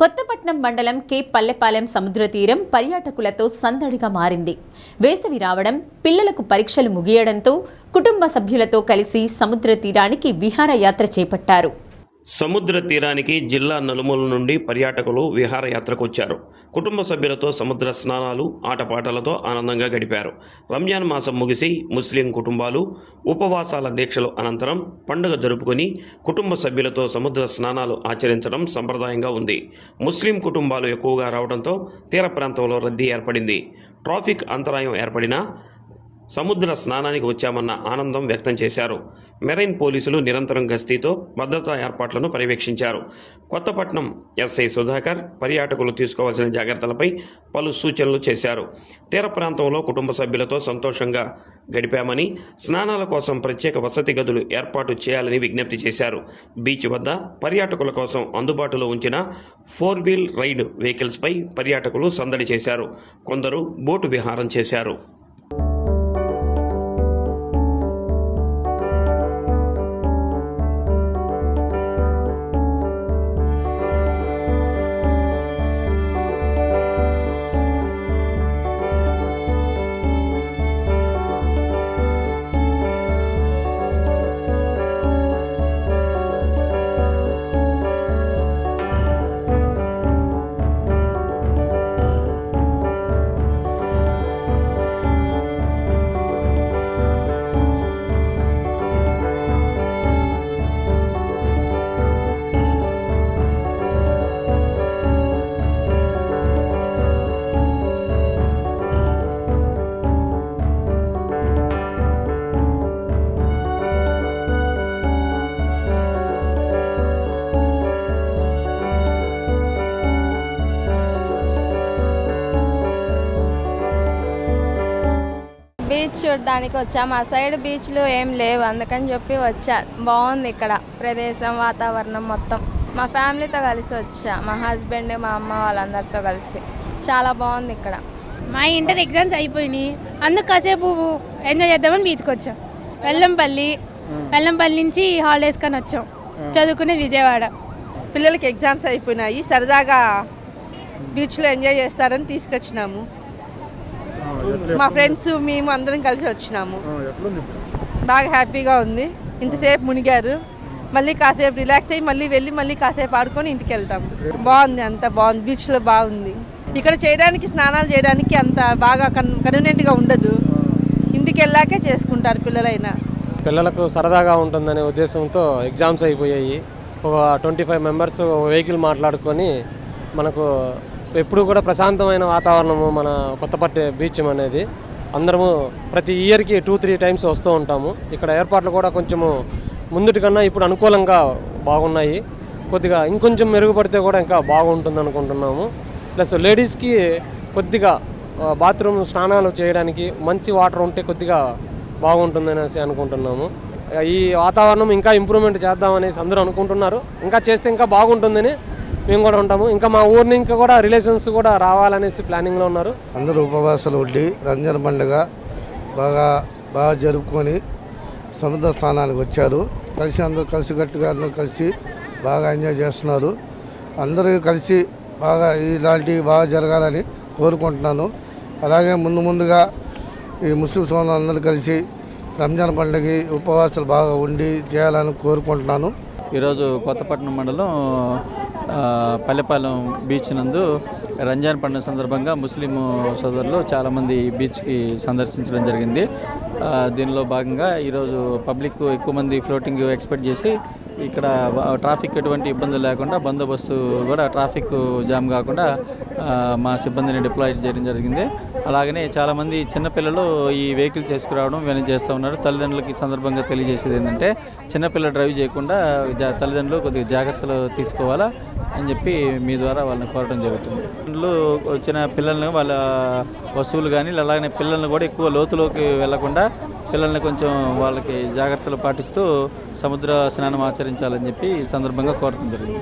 కొత్తపట్నం మండలం కే పల్లెపాలెం సముద్ర తీరం పర్యాటకులతో సందడిగా మారింది. వేసవి రావడం, పిల్లలకు పరీక్షలు ముగియడంతో కుటుంబ సభ్యులతో కలిసి సముద్ర తీరానికి విహారయాత్ర చేపట్టారు. సముద్ర తీరానికి జిల్లా నలుమూల నుండి పర్యాటకులు విహారయాత్రకు వచ్చారు. కుటుంబ సభ్యులతో సముద్ర స్నానాలు, ఆటపాటలతో ఆనందంగా గడిపారు. రంజాన్ మాసం ముగిసి ముస్లిం కుటుంబాలు ఉపవాసాల దీక్షలు అనంతరం పండుగ జరుపుకొని కుటుంబ సభ్యులతో సముద్ర స్నానాలు ఆచరించడం సంప్రదాయంగా ఉంది. ముస్లిం కుటుంబాలు ఎక్కువగా రావడంతో తీర ప్రాంతంలో రద్దీ ఏర్పడింది. ట్రాఫిక్ అంతరాయం ఏర్పడినా సముద్ర స్నానానికి వచ్చామన్న ఆనందం వ్యక్తం చేశారు. మెరైన్ పోలీసులు నిరంతరం గస్తీతో భద్రతా ఏర్పాట్లను పర్యవేక్షించారు. కొత్తపట్నం ఎస్ఐ సుధాకర్ పర్యాటకులు తీసుకోవాల్సిన జాగ్రత్తలపై పలు సూచనలు చేశారు. తీర ప్రాంతంలో కుటుంబ సభ్యులతో సంతోషంగా గడిపామని, స్నానాల కోసం ప్రత్యేక వసతి గదులు ఏర్పాటు చేయాలని విజ్ఞప్తి చేశారు. బీచ్ వద్ద పర్యాటకుల కోసం అందుబాటులో ఉంచిన 4-వీల్ రైడ్ వెహికల్స్పై పర్యాటకులు సందడి చేశారు. కొందరు బోటు విహారం చేశారు. బీచ్ చూడడానికి వచ్చా. మా సైడ్ బీచ్లు ఏం లేవు, అందుకని చెప్పి వచ్చా. బాగుంది ఇక్కడ ప్రదేశం, వాతావరణం మొత్తం. మా ఫ్యామిలీతో కలిసి వచ్చా, మా హస్బెండ్, మా అమ్మ వాళ్ళందరితో కలిసి. చాలా బాగుంది ఇక్కడ. మా ఇంటర్ ఎగ్జామ్స్ అయిపోయినాయి, అందుకు కాసేపు ఎంజాయ్ చేద్దామని బీచ్కి వచ్చాం. వెల్లంపల్లి నుంచి హాలిడేస్ కానీ వచ్చాం, చదువుకునే విజయవాడ. పిల్లలకి ఎగ్జామ్స్ అయిపోయినాయి, సరదాగా బీచ్లో ఎంజాయ్ చేస్తారని తీసుకొచ్చినాము. మా ఫ్రెండ్స్ మేము అందరం కలిసి వచ్చినాము. బాగా హ్యాపీగా ఉంది. ఇంతసేపు మునిగారు, మళ్ళీ కాసేపు రిలాక్స్ అయ్యి మళ్ళీ కాసేపు ఆడుకొని ఇంటికి వెళ్తాము. బాగుంది, అంత బాగుంది. బీచ్లో బాగుంది. ఇక్కడ చేయడానికి, స్నానాలు చేయడానికి అంత బాగా కన్వీనియంట్గా ఉండదు. ఇంటికి వెళ్ళాకే చేసుకుంటారు పిల్లలైనా. పిల్లలకు సరదాగా ఉంటుందనే ఉద్దేశంతో ఎగ్జామ్స్ అయిపోయాయి. ఒక 25 మెంబర్స్ వెహికల్ మాట్లాడుకొని మనకు ఎప్పుడు కూడా ప్రశాంతమైన వాతావరణము మన కొత్తపట్నం బీచ్ అనేది. అందరము ప్రతి ఇయర్కి 2-3 టైమ్స్ వస్తూ ఉంటాము. ఇక్కడ ఏర్పాట్లు కూడా కొంచెము ముందుటి కన్నా ఇప్పుడు అనుకూలంగా బాగున్నాయి. కొద్దిగా ఇంకొంచెం మెరుగుపడితే కూడా ఇంకా బాగుంటుంది అనుకుంటున్నాము. ప్లస్ లేడీస్కి కొద్దిగా బాత్రూమ్ స్నానాలు చేయడానికి మంచి వాటర్ ఉంటే కొద్దిగా బాగుంటుందనేసి అనుకుంటున్నాము. ఈ వాతావరణం ఇంకా ఇంప్రూవ్మెంట్ చేద్దామనేసి అందరూ అనుకుంటున్నారు. ఇంకా చేస్తే ఇంకా బాగుంటుందని మేము కూడా ఉంటాము. ఇంకా మా ఊరి నుంచి కూడా రిలేషన్స్ కూడా రావాలనేసి ప్లానింగ్లో ఉన్నారు. అందరూ ఉపవాసాలు ఉండి రంజాన్ పండుగ బాగా జరుపుకొని సముద్ర స్నానానికి వచ్చారు. అందరూ కలిసికట్టుగా అందరూ కలిసి బాగా ఎంజాయ్ చేస్తున్నారు. అందరూ కలిసి ఇలాంటివి బాగా జరగాలని కోరుకుంటున్నాను. అలాగే ముందుగా ఈ ముస్లిం సోదరులు అందరూ కలిసి రంజాన్ పండుగ ఉపవాసాలు బాగా ఉండి చేయాలని కోరుకుంటున్నాను. ఈరోజు కొత్తపట్నం మండలం పల్లెపాలెం బీచ్ నందు రంజాన్ పండుగ సందర్భంగా ముస్లిం సోదరులు చాలామంది బీచ్కి సందర్శించడం జరిగింది. దీనిలో భాగంగా ఈరోజు పబ్లిక్ ఎక్కువ మంది ఫ్లోటింగ్ ఎక్స్పెక్ట్ చేసి ఇక్కడ ట్రాఫిక్ ఎటువంటి ఇబ్బందులు లేకుండా బందోబస్తు కూడా ట్రాఫిక్ జామ్ కాకుండా మా సిబ్బందిని డిప్లాయ్ చేయడం జరిగింది. అలాగనే చాలామంది చిన్నపిల్లలు ఈ వెహికల్ చేసుకురావడం ఇవన్నీ చేస్తూ ఉన్నారు. తల్లిదండ్రులకి సందర్భంగా తెలియజేసేది ఏంటంటే చిన్నపిల్లలు డ్రైవ్ చేయకుండా తల్లిదండ్రులు కొద్దిగా జాగ్రత్తలు తీసుకోవాలా అని చెప్పి మీ ద్వారా వాళ్ళని కోరడం జరుగుతుంది. వచ్చిన పిల్లల్ని వాళ్ళ వస్తువులు కానీ అలాగనే పిల్లల్ని కూడా ఎక్కువ లోతులోకి వెళ్లకుండా పిల్లల్ని కొంచెం వాళ్ళకి జాగ్రత్తలు పాటిస్తూ సముద్ర స్నానం ఆచరించాలని చెప్పి ఈ సందర్భంగా కోరడం జరిగింది.